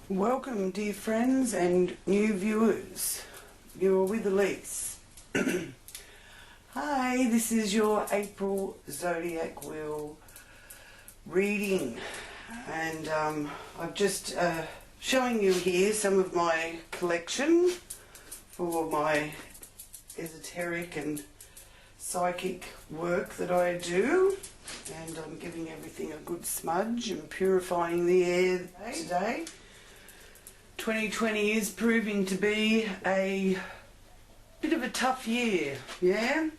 Welcome, dear friends and new viewers. You're with Elise. Hi, this is your April Zodiac Wheel reading, and I'm just showing you here some of my collection for my esoteric and psychic work that I do, and I'm giving everything a good smudge and purifying the air today. 2020 is proving to be a bit of a tough year, yeah?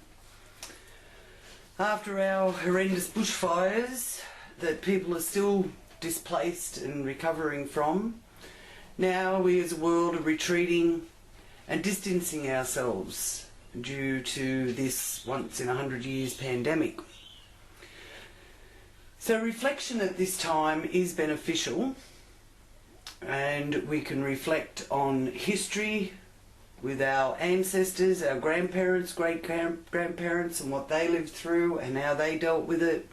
After our horrendous bushfires that people are still displaced and recovering from, now we as a world are retreating and distancing ourselves due to this once in 100 years pandemic. So reflection at this time is beneficial, and we can reflect on history with our ancestors, our grandparents, great-grandparents, and what they lived through and how they dealt with it,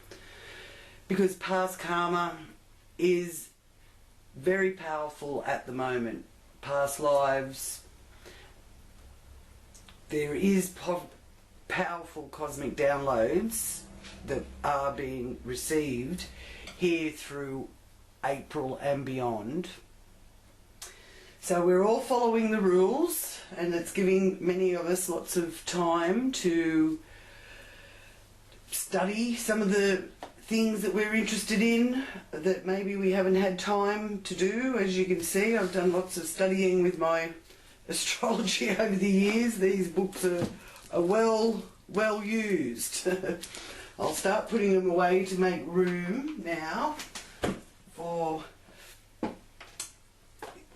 because past karma is very powerful at the moment. Past lives, there is powerful cosmic downloads that are being received here through April and beyond. So we're all following the rules, and it's giving many of us lots of time to study some of the things that we're interested in that maybe we haven't had time to do. As you can see, I've done lots of studying with my astrology over the years. These books are well used. I'll start putting them away to make room now for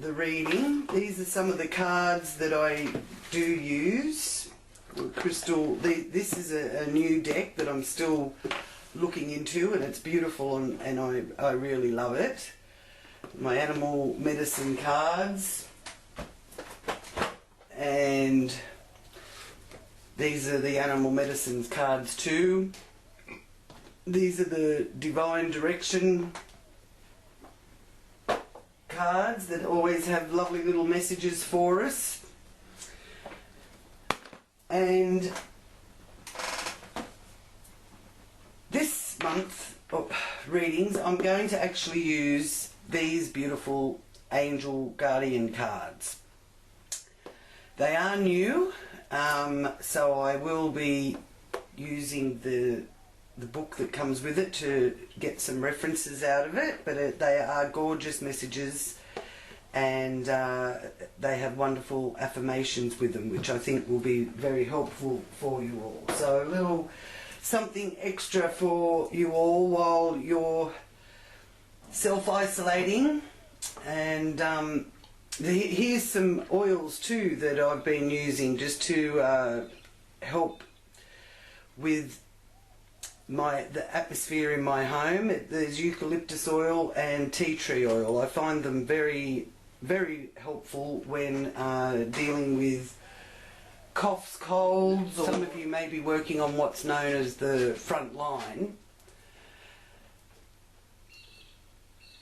the reading. These are some of the cards that I do use. Crystal, this is a new deck that I'm still looking into, and it's beautiful, and I really love it. My animal medicine cards, and these are the animal medicines cards too. These are the divine direction cards that always have lovely little messages for us. And this month of readings, I'm going to actually use these beautiful angel guardian cards. They are new, so I will be using the book that comes with it to get some references out of it, but they are gorgeous messages, and they have wonderful affirmations with them, which I think will be very helpful for you all. So a little something extra for you all while you're self-isolating. And here's some oils too that I've been using just to help with the atmosphere in my home. There's eucalyptus oil and tea tree oil. I find them very, very helpful when dealing with coughs, colds. Some of you may be working on what's known as the front line.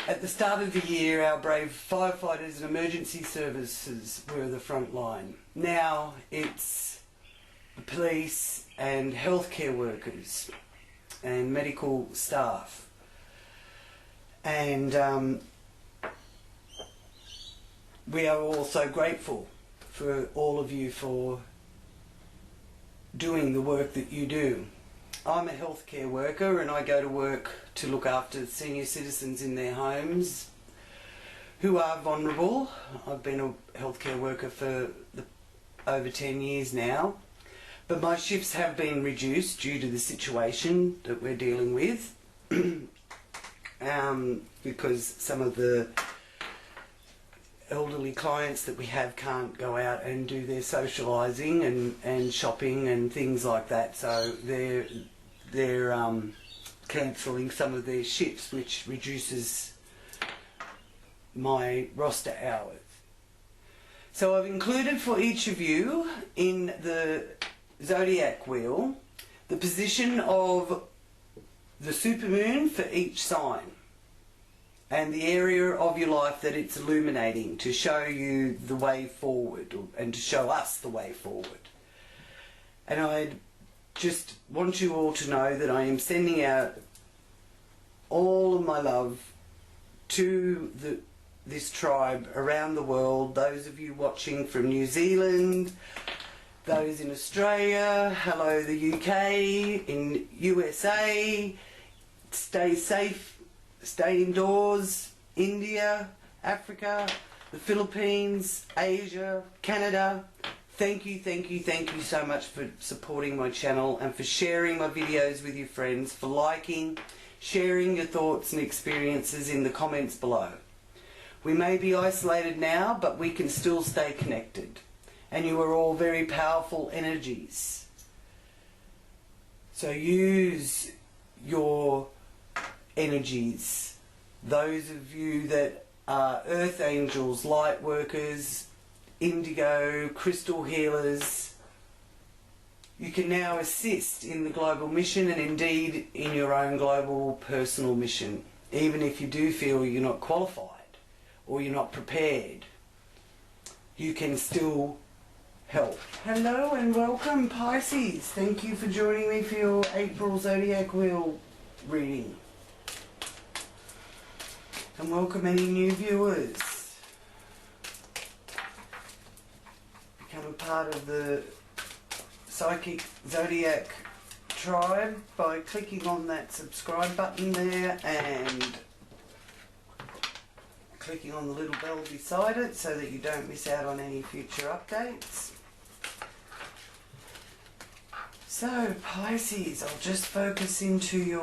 At the start of the year, our brave firefighters and emergency services were the front line. Now it's the police and healthcare workers and medical staff, and we are all so grateful for all of you for doing the work that you do. I'm a healthcare worker, and I go to work to look after senior citizens in their homes who are vulnerable. I've been a healthcare worker for over 10 years now. But my shifts have been reduced due to the situation that we're dealing with, because some of the elderly clients that we have can't go out and do their socialising and shopping and things like that. So they're cancelling some of their shifts, which reduces my roster hours. So I've included for each of you in the zodiac wheel the position of the supermoon for each sign. and the area of your life that it's illuminating, to show you the way forward, and to show us the way forward. And I just want you all to know that I am sending out all of my love to this tribe around the world. Those of you watching from New Zealand, those in Australia, hello the UK, in USA, stay safe, stay indoors, India, Africa, the Philippines, Asia, Canada. Thank you so much for supporting my channel and for sharing my videos with your friends, for liking, sharing your thoughts and experiences in the comments below. We may be isolated now, but we can still stay connected. And you are all very powerful energies. So use your energies. Those of you that are earth angels, light workers, indigo, crystal healers, you can now assist in the global mission and indeed in your own global personal mission, even if you do feel you're not qualified or you're not prepared. You can still help. Hello and welcome, Pisces. Thank you for joining me for your April Zodiac Wheel reading. And welcome any new viewers. Become a part of the Psychic Zodiac tribe by clicking on that subscribe button there and clicking on the little bell beside it so that you don't miss out on any future updates. So Pisces, I'll just focus into your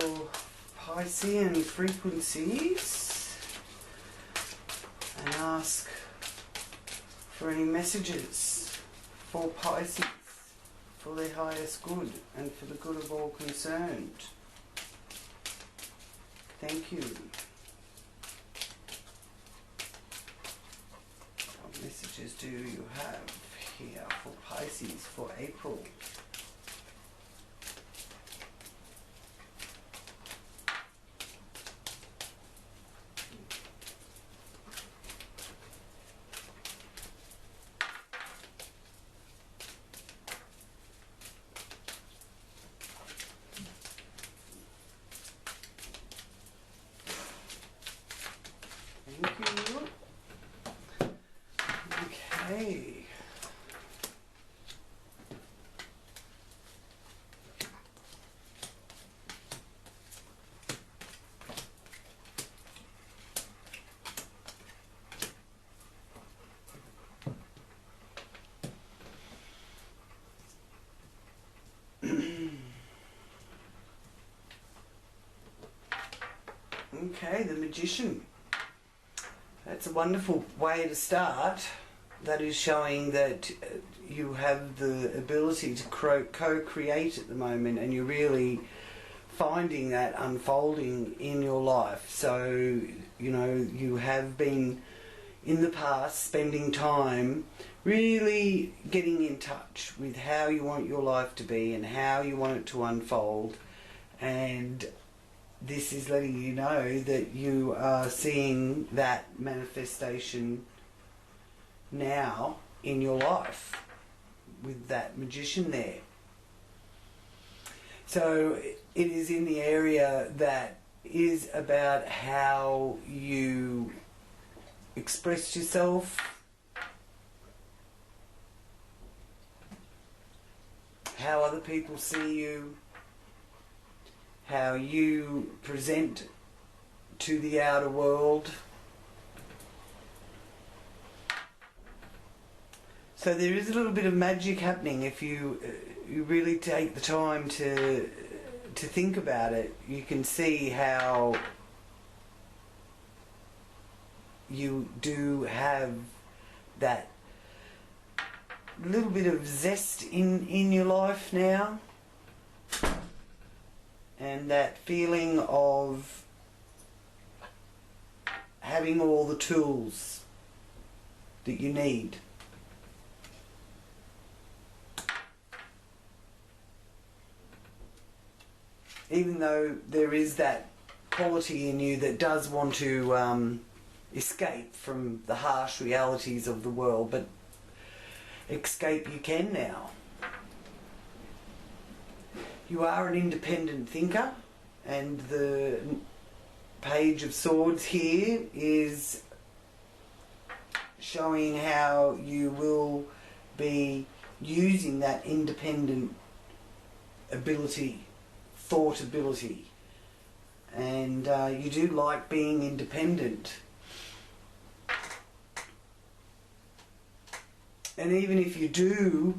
Piscean frequencies and ask for any messages for Pisces, for their highest good and for the good of all concerned. Thank you. What messages do you have here for Pisces for April? Okay. Okay, the Magician. That's a wonderful way to start. That is showing that you have the ability to co-create at the moment, and you're really finding that unfolding in your life. So, you know, you have been in the past spending time really getting in touch with how you want your life to be and how you want it to unfold, and this is letting you know that you are seeing that manifestation now in your life with that Magician there. So it is in the area that is about how you express yourself, how other people see you, how you present to the outer world. So there is a little bit of magic happening if you really take the time to think about it. You can see how you do have that little bit of zest in your life now, and that feeling of having all the tools that you need. Even though there is that quality in you that does want to escape from the harsh realities of the world, but escape you can now. You are an independent thinker, and the Page of Swords here is showing how you will be using that independent ability, thought ability, and you do like being independent. And even if you do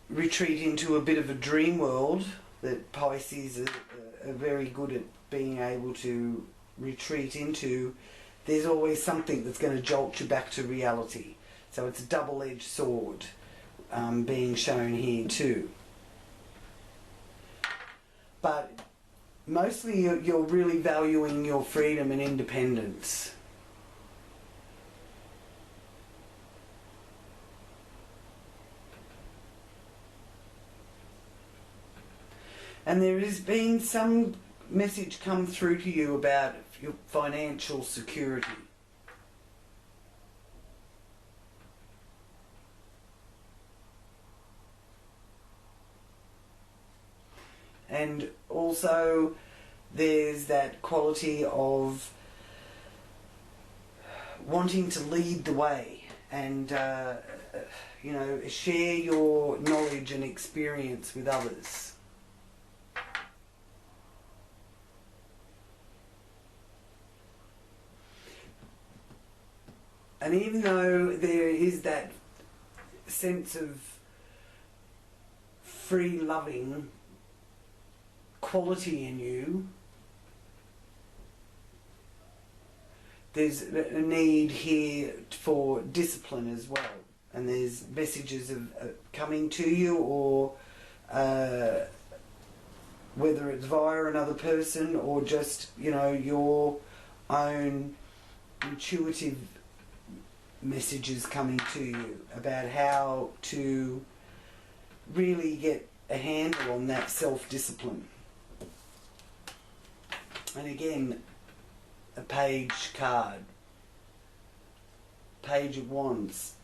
retreat into a bit of a dream world, that Pisces are very good at being able to retreat into, there's always something that's going to jolt you back to reality. So it's a double-edged sword being shown here too. But mostly you're really valuing your freedom and independence. And there has been some message come through to you about your financial security. And also there's that quality of wanting to lead the way and you know, share your knowledge and experience with others. And even though there is that sense of free loving quality in you, there's a need here for discipline as well. And there's messages of coming to you, or whether it's via another person or just, you know, your own intuitive messages coming to you about how to really get a handle on that self-discipline. And again, a Page card, Page of Wands.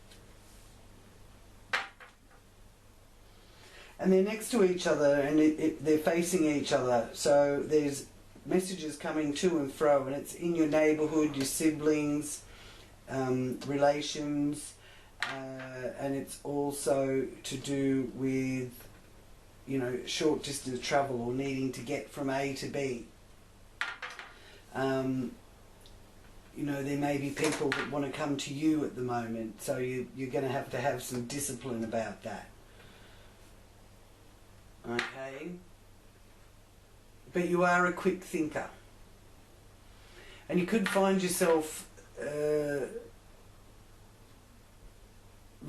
And they're next to each other, and they're facing each other, so there's messages coming to and fro, and it's in your neighbourhood, your siblings, relations, and it's also to do with, you know, short distance travel or needing to get from A to B. You know, there may be people that want to come to you at the moment, so you're going to have some discipline about that. Okay? But you are a quick thinker. And you could find yourself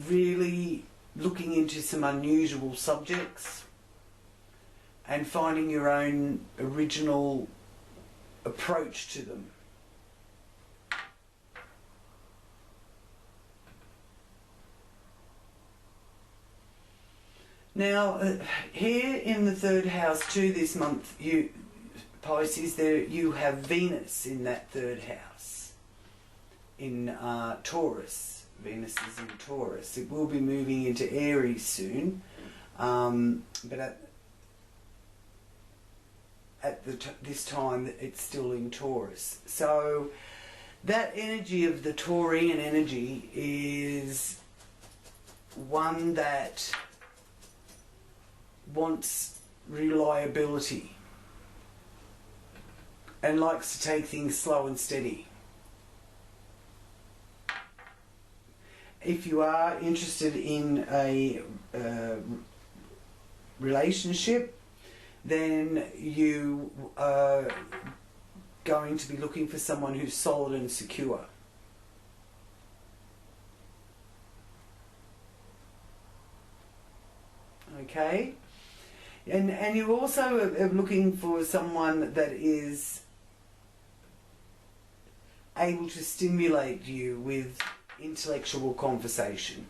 really looking into some unusual subjects and finding your own original approach to them. Now, here in the third house too this month, you Pisces, you have Venus in that third house, in Taurus. Venus is in Taurus. It will be moving into Aries soon, but this time it's still in Taurus. So that energy of the Taurian energy is one that wants reliability and likes to take things slow and steady. If you are interested in a relationship, then you are going to be looking for someone who's solid and secure. Okay? And you also are looking for someone that is able to stimulate you with intellectual conversation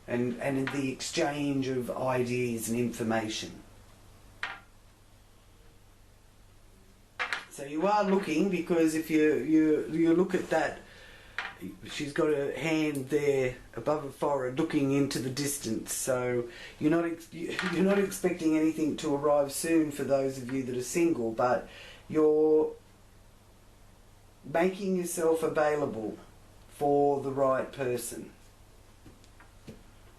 and the exchange of ideas and information. So you are looking, because if you look at that, she's got her hand there above her forehead looking into the distance. So you're not expecting anything to arrive soon for those of you that are single, but you're making yourself available for the right person.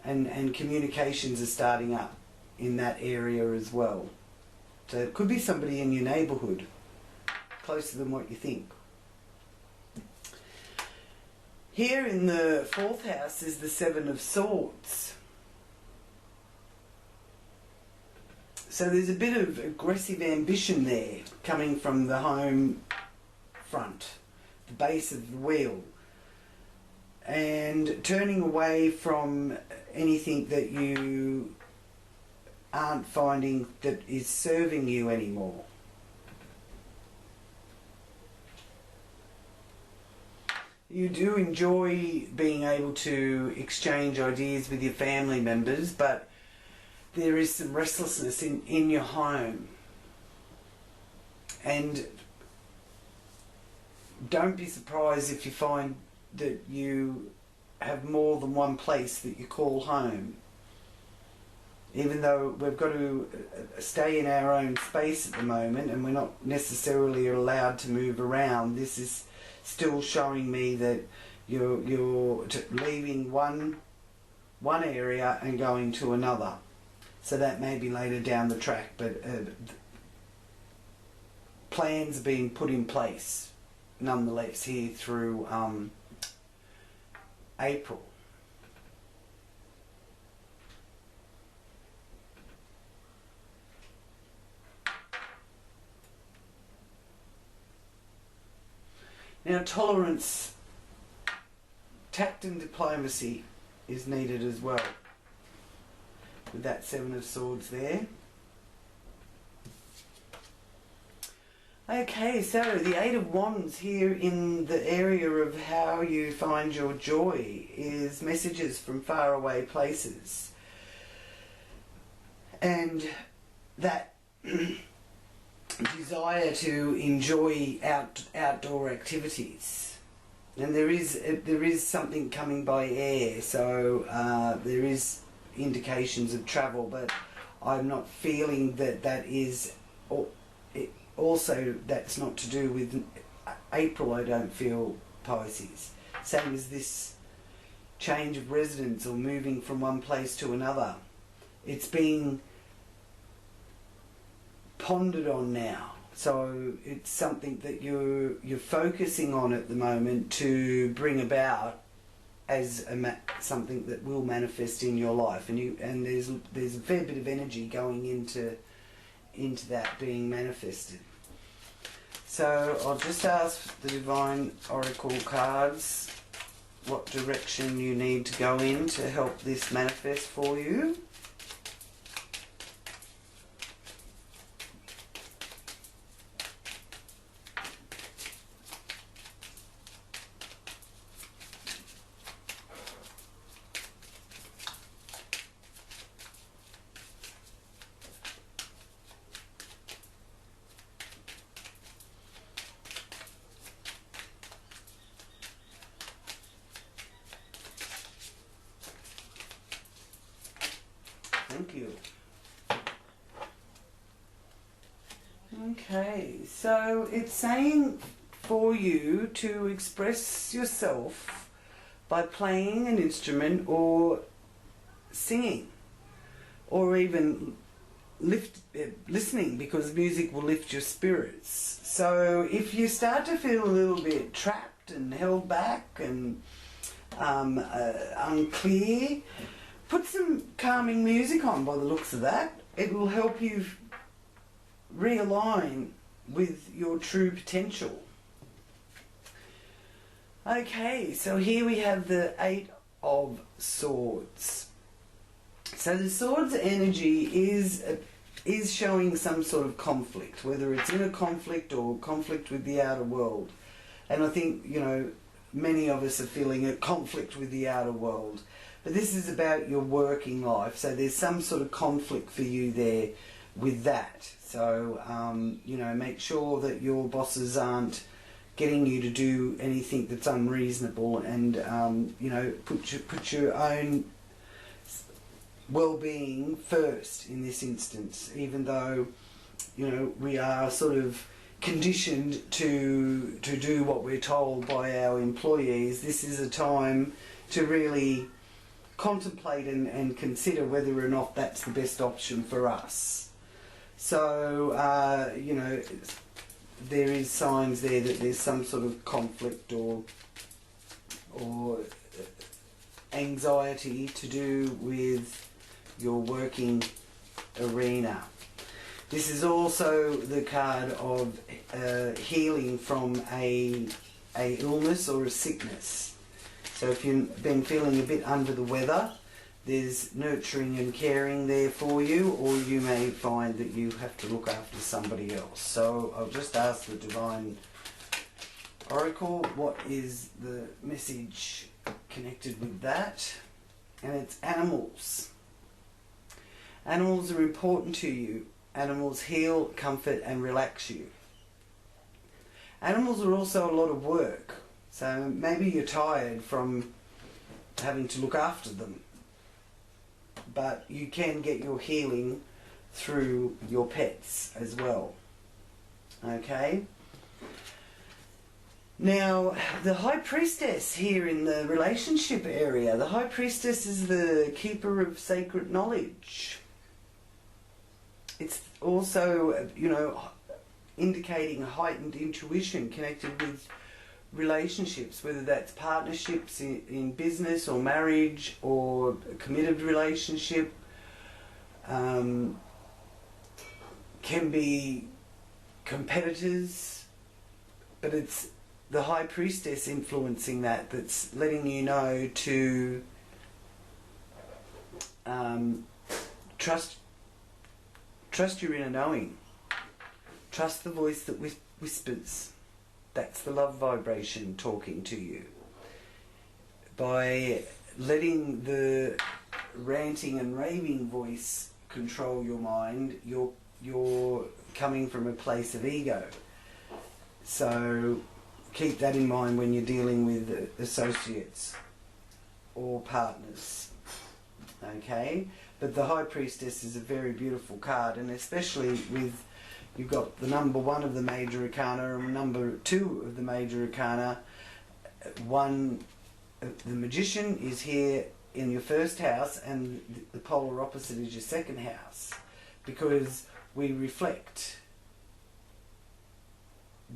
And communications are starting up in that area as well. So it could be somebody in your neighbourhood, closer than what you think. Here in the 4th house is the 7 of Swords. So there's a bit of aggressive ambition there coming from the home front, the base of the wheel, and turning away from anything that you aren't finding that is serving you anymore. You do enjoy being able to exchange ideas with your family members, but there is some restlessness in your home. And don't be surprised if you find that you have more than one place that you call home. Even though we've got to stay in our own space at the moment and we're not necessarily allowed to move around, this is still showing me that you're leaving one area and going to another. So that may be later down the track, but plans are being put in place nonetheless here through April. Now, tolerance, tact and diplomacy is needed as well, with that 7 of Swords there. Okay, so the 8 of Wands here in the area of how you find your joy is messages from faraway places. And that desire to enjoy outdoor activities. And there is something coming by air, so there is indications of travel, but I'm not feeling that is... Also, that's not to do with April, I don't feel, Pisces. Same as this change of residence or moving from one place to another. It's being pondered on now. So it's something that you're focusing on at the moment to bring about as something that will manifest in your life. And there's a fair bit of energy going into that being manifested. So I'll just ask the Divine Oracle cards what direction you need to go in to help this manifest for you. Thank you. Okay, so it's saying for you to express yourself by playing an instrument or singing, or even listening, because music will lift your spirits. So if you start to feel a little bit trapped and held back and unclear, put some calming music on by the looks of that. It will help you realign with your true potential. Okay, so here we have the 8 of Swords. So the Swords energy is showing some sort of conflict, whether it's inner conflict or conflict with the outer world. And I think, many of us are feeling a conflict with the outer world. But this is about your working life, so there's some sort of conflict for you there with that. So, you know, make sure that your bosses aren't getting you to do anything that's unreasonable, and, you know, put your own well-being first in this instance, even though, you know, we are sort of conditioned to do what we're told by our employees. This is a time to really contemplate and consider whether or not that's the best option for us. So, you know, there is signs there that there's some sort of conflict or anxiety to do with your working arena. This is also the card of healing from a illness or a sickness. So if you've been feeling a bit under the weather, there's nurturing and caring there for you, or you may find that you have to look after somebody else. So I'll just ask the Divine Oracle, what is the message connected with that? And it's animals. Animals are important to you. Animals heal, comfort and relax you. Animals are also a lot of work. So maybe you're tired from having to look after them, but you can get your healing through your pets as well. Okay? Now, the High Priestess here in the relationship area. The High Priestess is the keeper of sacred knowledge. It's also, you know, indicating heightened intuition connected with relationships, whether that's partnerships in business or marriage or a committed relationship. Can be competitors, but it's the High Priestess influencing that, that's letting you know to trust your inner knowing. Trust the voice that whispers. That's the love vibration talking to you. By letting the ranting and raving voice control your mind, you're coming from a place of ego. So keep that in mind when you're dealing with associates or partners. Okay? But the High Priestess is a very beautiful card, and especially with, you've got the number 1 of the major arcana and number 2 of the major arcana. One, the Magician, is here in your first house, and the polar opposite is your second house, because we reflect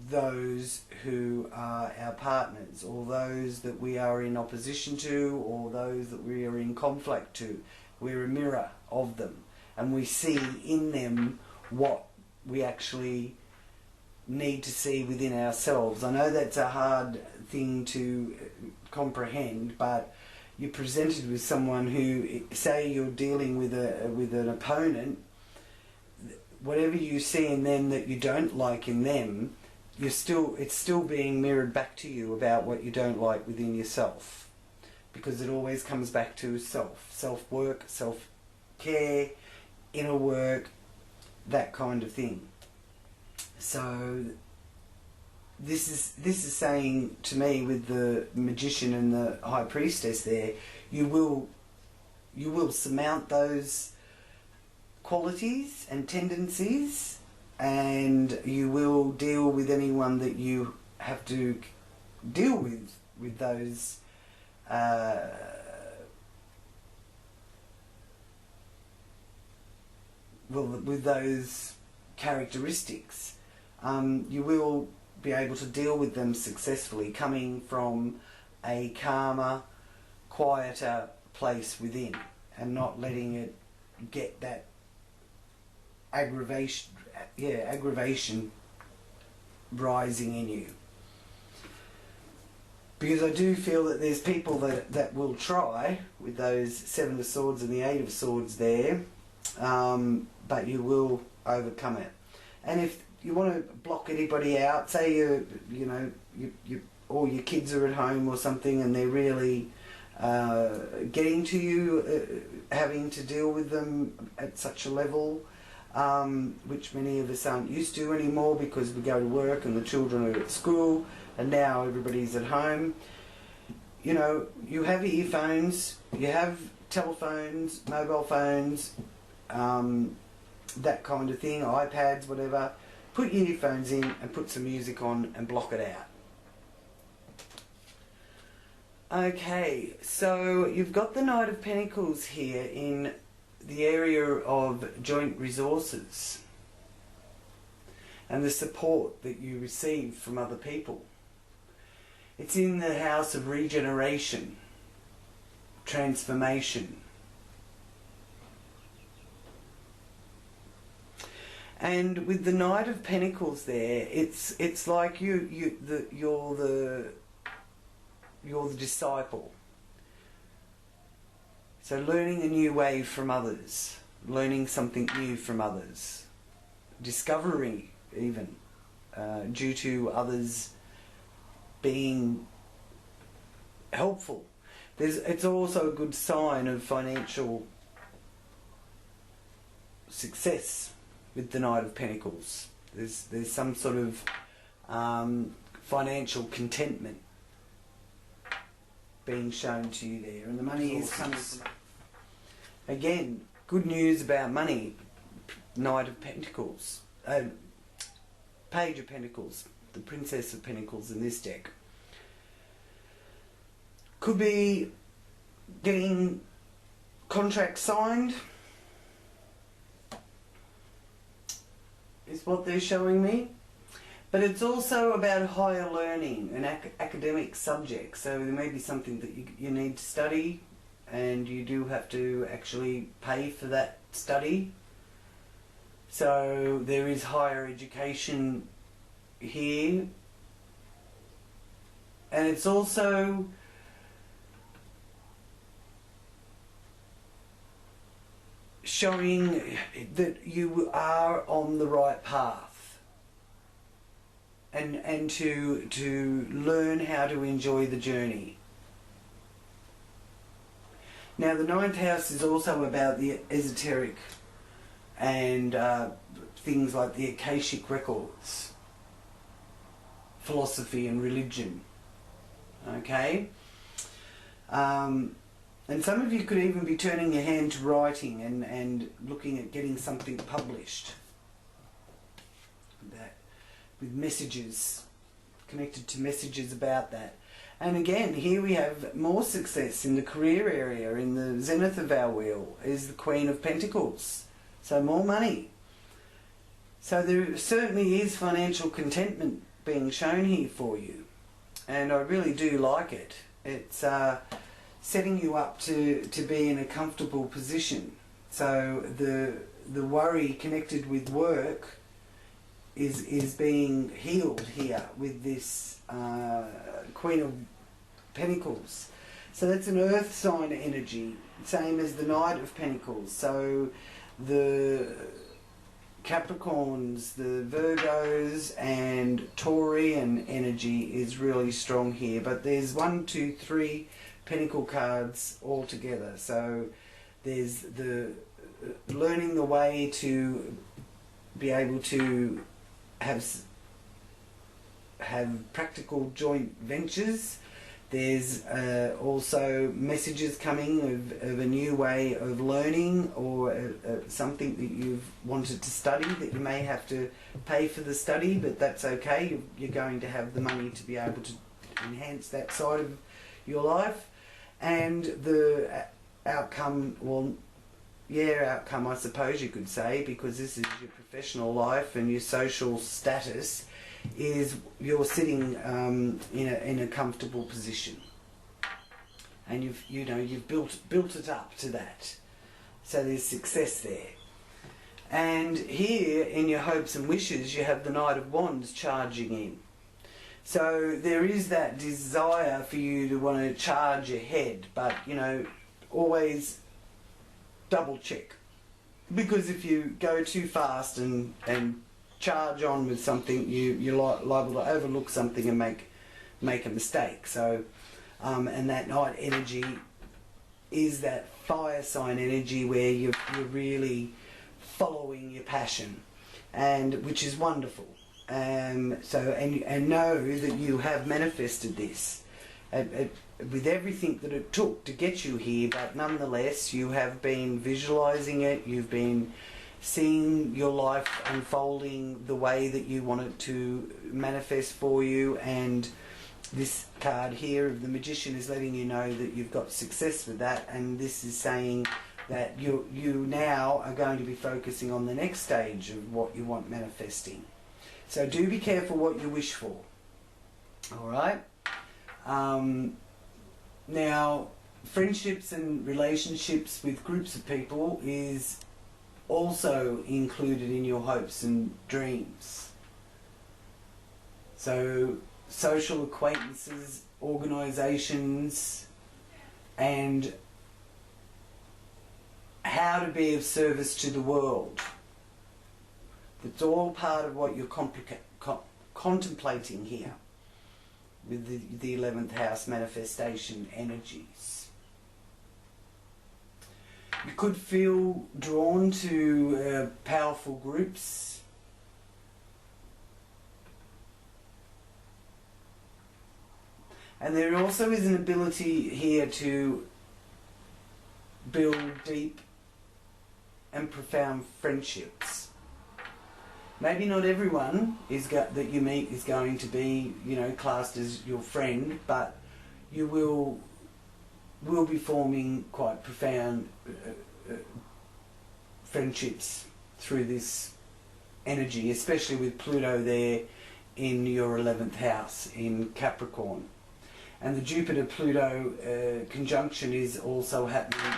those who are our partners, or those that we are in opposition to, or those that we are in conflict to. We're a mirror of them, and we see in them what we actually need to see within ourselves. I know that's a hard thing to comprehend, but you're presented with someone who, say you're dealing with an opponent, whatever you see in them that you don't like in them, it's still being mirrored back to you about what you don't like within yourself, because it always comes back to self-work, self-care, inner work, that kind of thing. So this is saying to me, with the Magician and the High Priestess there, you will surmount those qualities and tendencies, and you will deal with anyone that you have to deal with those with those characteristics. You will be able to deal with them successfully, coming from a calmer, quieter place within, and not letting it get that aggravation rising in you. Because I do feel that there's people that will try with those 7 of Swords and the 8 of Swords there, but you will overcome it. And if you want to block anybody out, say all your kids are at home or something, and they're really getting to you, having to deal with them at such a level, which many of us aren't used to anymore because we go to work and the children are at school and now everybody's at home. You know, you have earphones, you have telephones, mobile phones, that kind of thing, iPads, whatever. Put your earphones in and put some music on and block it out. Okay, so you've got the Knight of Pentacles here in the area of joint resources and the support that you receive from other people. It's in the house of regeneration, transformation. And with the Knight of Pentacles there, it's like you're the disciple. So learning a new way from others, learning something new from others, discovery even, due to others being helpful. It's also a good sign of financial success with the Knight of Pentacles. There's some sort of financial contentment being shown to you there, and the money is coming from. Again, good news about money. Knight of Pentacles, Page of Pentacles, the Princess of Pentacles in this deck. Could be getting contracts signed, is what they're showing me. But it's also about higher learning and academic subjects. So there may be something that you need to study, and you do have to actually pay for that study. So there is higher education here. And it's also showing that you are on the right path. And to learn how to enjoy the journey. Now the 9th house is also about the esoteric and things like the Akashic records, philosophy and religion. Okay? And some of you could even be turning your hand to writing and looking at getting something published. With messages, connected to messages about that. And again, here we have more success in the career area. In the zenith of our wheel is the Queen of Pentacles. So more money. So there certainly is financial contentment being shown here for you. And I really do like it. It's setting you up to be in a comfortable position. So the worry connected with work is being healed here with this Queen of Pentacles. So that's an earth sign energy, same as the Knight of Pentacles. So the Capricorns, the Virgos and Taurian energy is really strong here. But there's 1, 2, 3 Pentacle cards all together. So there's the learning the way to be able to have practical joint ventures. There's also messages coming of a new way of learning, or something that you've wanted to study that you may have to pay for the study, but that's okay. You're going to have the money to be able to enhance that side of your life. And the outcome, outcome I suppose you could say, because this is your professional life and your social status, is you're sitting in a comfortable position, and you've built it up to that. So there's success there. And here in your hopes and wishes you have the Knight of Wands charging in. So there is that desire for you to want to charge ahead, but always double check, because if you go too fast and charge on with something, you're liable to overlook something and make a mistake. So and that Knight energy is that fire sign energy where you're really following your passion, and which is wonderful. And know that you have manifested this with everything that it took to get you here, but nonetheless you have been visualizing it, you've been seeing your life unfolding the way that you want it to manifest for you. And this card here of the Magician is letting you know that you've got success with that, and this is saying that you now are going to be focusing on the next stage of what you want manifesting. So do be careful what you wish for. Alright? Now, friendships and relationships with groups of people is also included in your hopes and dreams. So social acquaintances, organisations, and how to be of service to the world. It's all part of what you're contemplating here with the 11th house manifestation energies. You could feel drawn to powerful groups. And there also is an ability here to build deep and profound friendships. Maybe not everyone that you meet is going to be, classed as your friend, but you will be forming quite profound friendships through this energy, especially with Pluto there in your 11th house in Capricorn. And the Jupiter-Pluto conjunction is also happening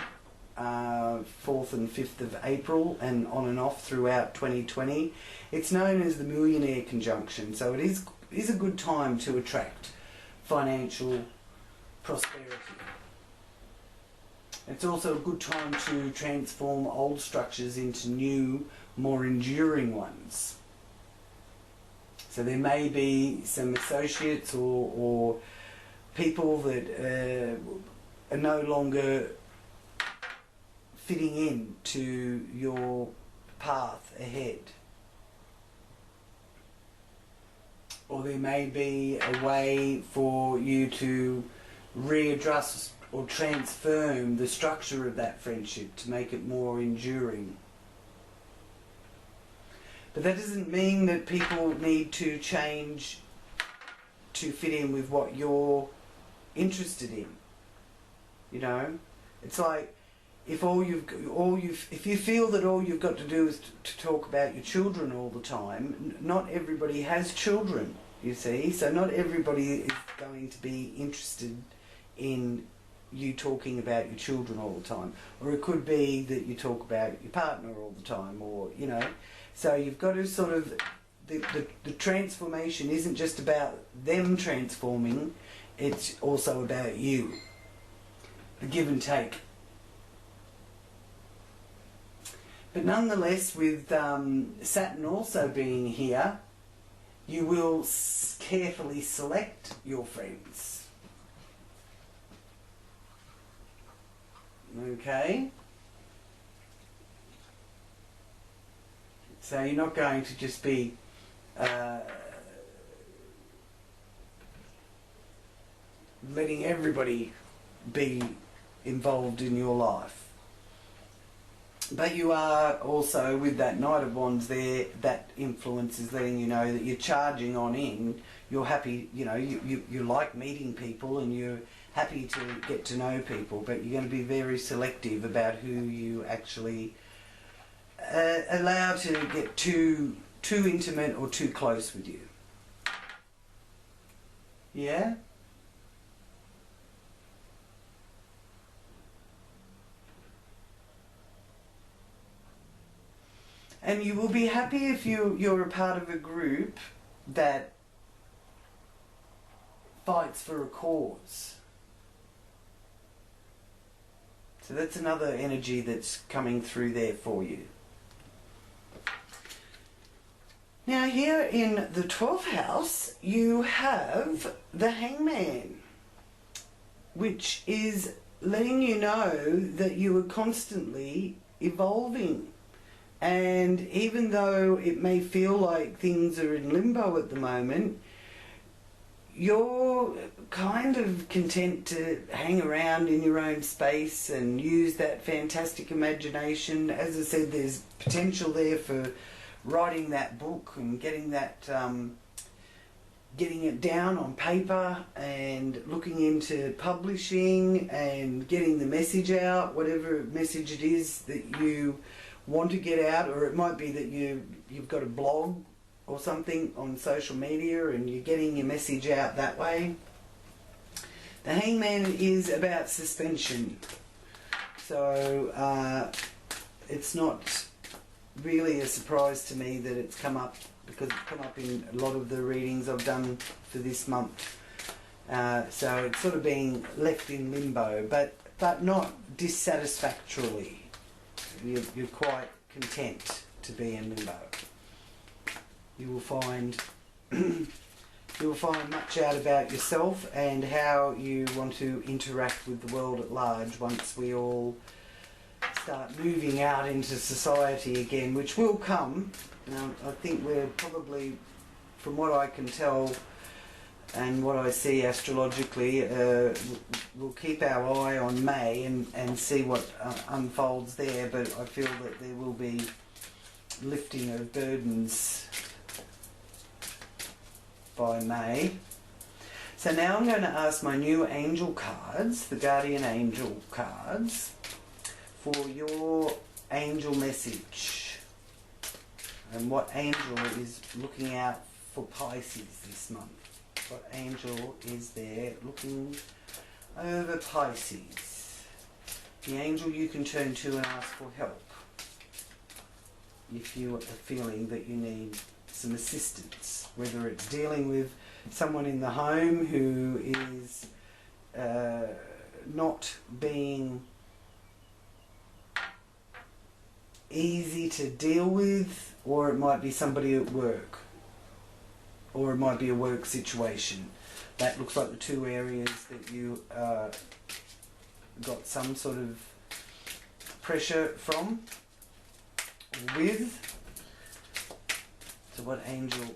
4th and 5th of April and on and off throughout 2020. It's known as the Millionaire Conjunction, so it is a good time to attract financial prosperity. It's also a good time to transform old structures into new, more enduring ones. So there may be some associates or people that are no longer fitting in to your path ahead. Or there may be a way for you to readjust or transform the structure of that friendship to make it more enduring. But that doesn't mean that people need to change to fit in with what you're interested in. It's like if you feel that all you've got to do is to talk about your children all the time, not everybody has children, you see. So not everybody is going to be interested in you talking about your children all the time. Or it could be that you talk about your partner all the time, or So you've got to sort of, the transformation isn't just about them transforming, it's also about you. The give and take. But nonetheless, with Saturn also being here, you will carefully select your friends. Okay? So you're not going to just be letting everybody be involved in your life. But you are also, with that Knight of Wands there, that influence is letting you know that you're charging on in. You're happy, you like meeting people and you're happy to get to know people, but you're going to be very selective about who you actually allow to get too intimate or too close with you. Yeah? And you will be happy if you're a part of a group that fights for a cause. So that's another energy that's coming through there for you. Now here in the 12th house, you have the Hangman, which is letting you know that you are constantly evolving. And even though it may feel like things are in limbo at the moment, you're kind of content to hang around in your own space and use that fantastic imagination. As I said, there's potential there for writing that book and getting that, getting it down on paper and looking into publishing and getting the message out, whatever message it is that you want to get out. Or it might be that you've got a blog or something on social media and you're getting your message out that way. The Hangman is about suspension, so it's not really a surprise to me that it's come up, because it's come up in a lot of the readings I've done for this month. So it's sort of being left in limbo, but not dissatisfactorily. You're quite content to be in limbo. You will find much out about yourself and how you want to interact with the world at large once we all start moving out into society again, which will come. I think we're probably, from what I can tell and what I see astrologically, we'll keep our eye on May and see what unfolds there, but I feel that there will be lifting of burdens by May. So now I'm going to ask my new angel cards, the guardian angel cards, for your angel message and what angel is looking out for Pisces this month. What angel is there looking over Pisces? The angel you can turn to and ask for help if you are feeling that you need some assistance, whether it's dealing with someone in the home who is not being easy to deal with, or it might be somebody at work, or it might be a work situation. That looks like the two areas that you got some sort of pressure from or with. So what angel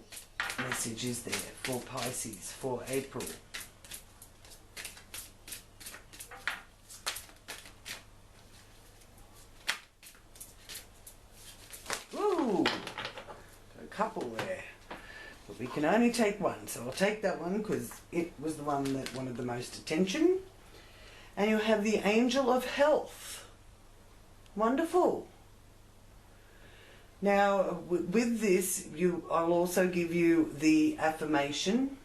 message is there for Pisces for April? Ooh, a couple there. But we can only take one, so I'll take that one because it was the one that wanted the most attention. And you have the Angel of Health. Wonderful. Now, with this, I'll also give you the affirmation.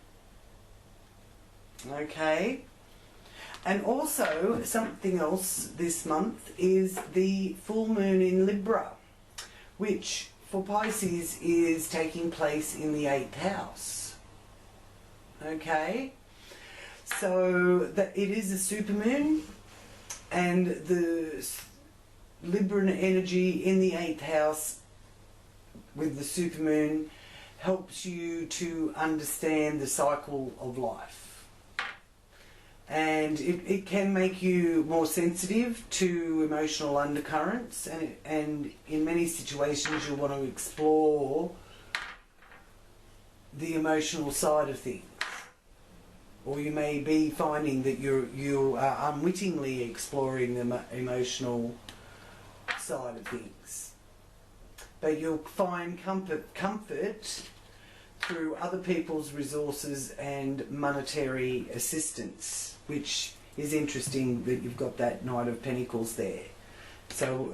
Okay. And also, something else this month is the full moon in Libra, which for Pisces is taking place in the 8th house. Okay. So that it is a supermoon, and the Libran energy in the 8th house with the supermoon helps you to understand the cycle of life, and it can make you more sensitive to emotional undercurrents, and in many situations you'll want to explore the emotional side of things, or you may be finding that you are unwittingly exploring the emotional side of things. But you'll find comfort through other people's resources and monetary assistance, which is interesting that you've got that Knight of Pentacles there. So,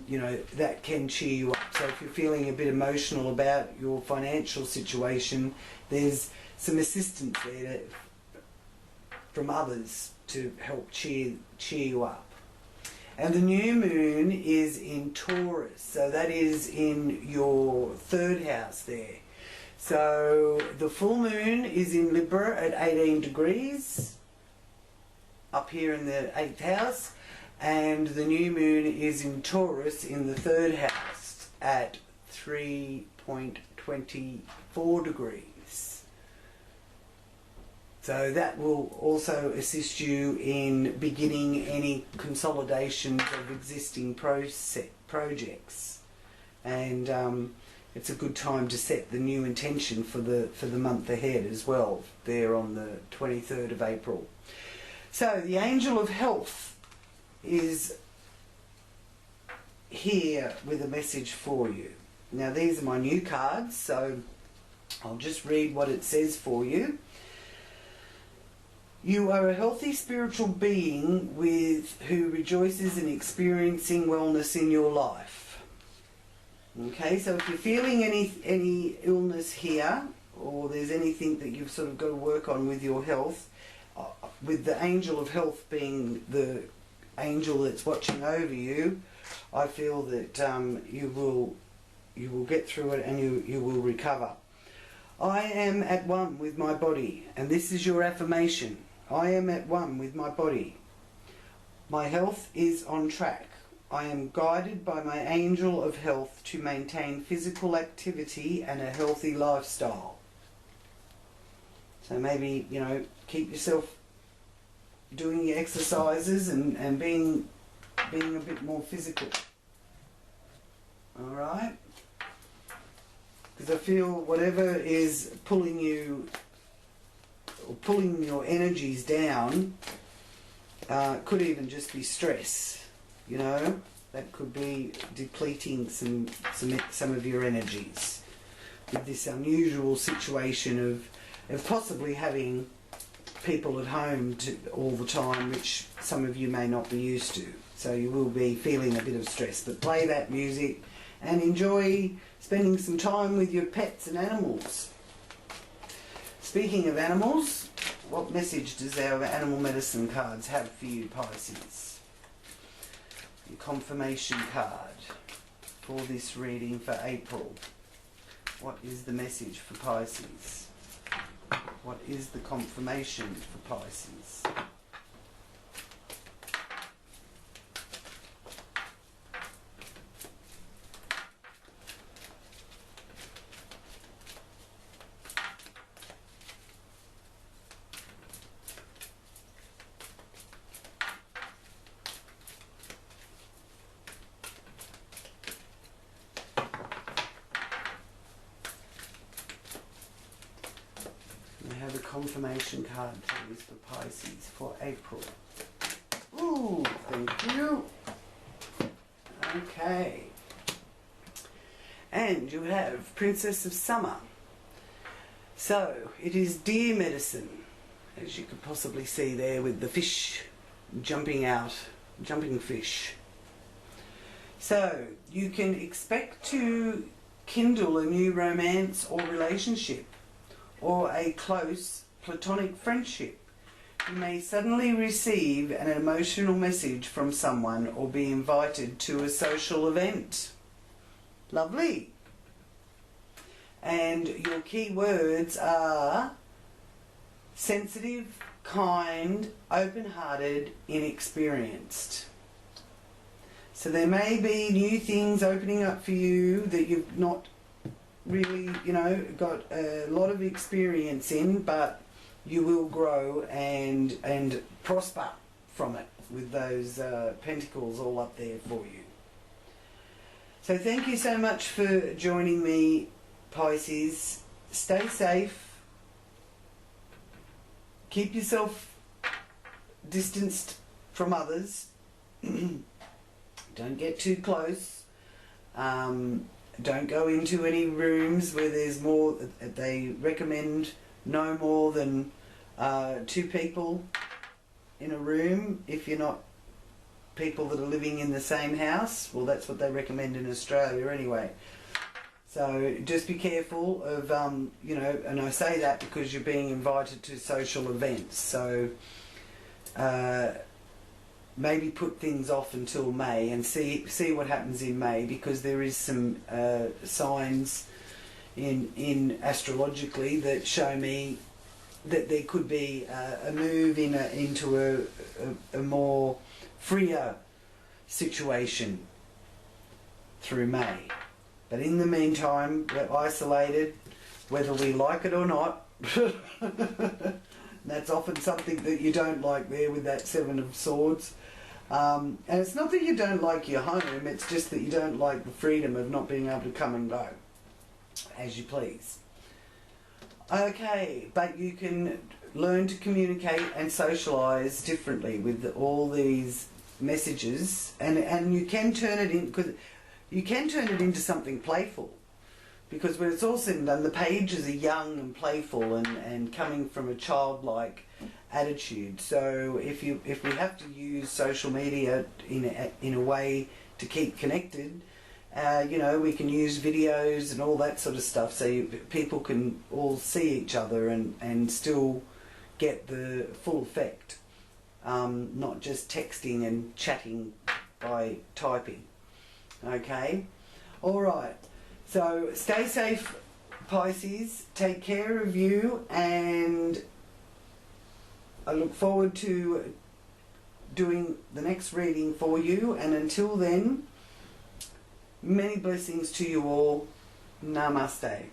you know, that can cheer you up. So if you're feeling a bit emotional about your financial situation, there's some assistance there from others to help cheer you up. And the new moon is in Taurus, so that is in your 3rd house there. So the full moon is in Libra at 18 degrees, up here in the 8th house, and the new moon is in Taurus in the 3rd house at 3.24 degrees. So that will also assist you in beginning any consolidations of existing projects. and it's a good time to set the new intention for the month ahead as well, there on the 23rd of April. So the angel of health is here with a message for you. Now these are my new cards, so I'll just read what it says for you. You are a healthy spiritual being who rejoices in experiencing wellness in your life. Okay, so if you're feeling any illness here, or there's anything that you've sort of got to work on with your health, with the angel of health being the angel that's watching over you, I feel that you will get through it and you will recover. I am at one with my body, and this is your affirmation. I am at one with my body. My health is on track. I am guided by my angel of health to maintain physical activity and a healthy lifestyle. So maybe, you know, keep yourself doing your exercises and being a bit more physical. Alright? Because I feel whatever is pulling you, or pulling your energies down, could even just be stress, you know. That could be depleting some of your energies with this unusual situation of possibly having people at home all the time, which some of you may not be used to. So you will be feeling a bit of stress. But play that music and enjoy spending some time with your pets and animals. Speaking of animals, what message does our animal medicine cards have for you, Pisces? Your confirmation card for this reading for April. What is the message for Pisces? What is the confirmation for Pisces? I have a confirmation card, please, for Pisces for April. Ooh, thank you. Okay. And you have Princess of Summer. So, it is deer medicine, as you could possibly see there with the fish jumping out, jumping fish. So, you can expect to kindle a new romance or relationship, or a close platonic friendship. You may suddenly receive an emotional message from someone or be invited to a social event. Lovely. And your key words are sensitive, kind, open-hearted, inexperienced. So there may be new things opening up for you that you've not really, you know, got a lot of experience in, but you will grow and prosper from it with those pentacles all up there for you. So thank you so much for joining me, Pisces. Stay safe. Keep yourself distanced from others. Don't get too close. Don't go into any rooms where there's more. They recommend no more than 2 people in a room if you're not people that are living in the same house. Well, that's what they recommend in Australia anyway. So just be careful of, you know, and I say that because you're being invited to social events. So maybe put things off until May and see what happens in May, because there is some signs in astrologically that show me that there could be a move into a more freer situation through May. But in the meantime, we're isolated, whether we like it or not. That's often something that you don't like there with that 7 of Swords. And it's not that you don't like your home, it's just that you don't like the freedom of not being able to come and go as you please. Okay, but you can learn to communicate and socialise differently with all these messages, and you can turn it in, because you can turn it into something playful, because when it's all said and done, the pages are young and playful and coming from a childlike attitude. So if we have to use social media in a way to keep connected, you know, we can use videos and all that sort of stuff, so people can all see each other and still get the full effect, not just texting and chatting by typing. Okay, all right. So stay safe, Pisces. Take care of you, and I look forward to doing the next reading for you. And until then, many blessings to you all. Namaste.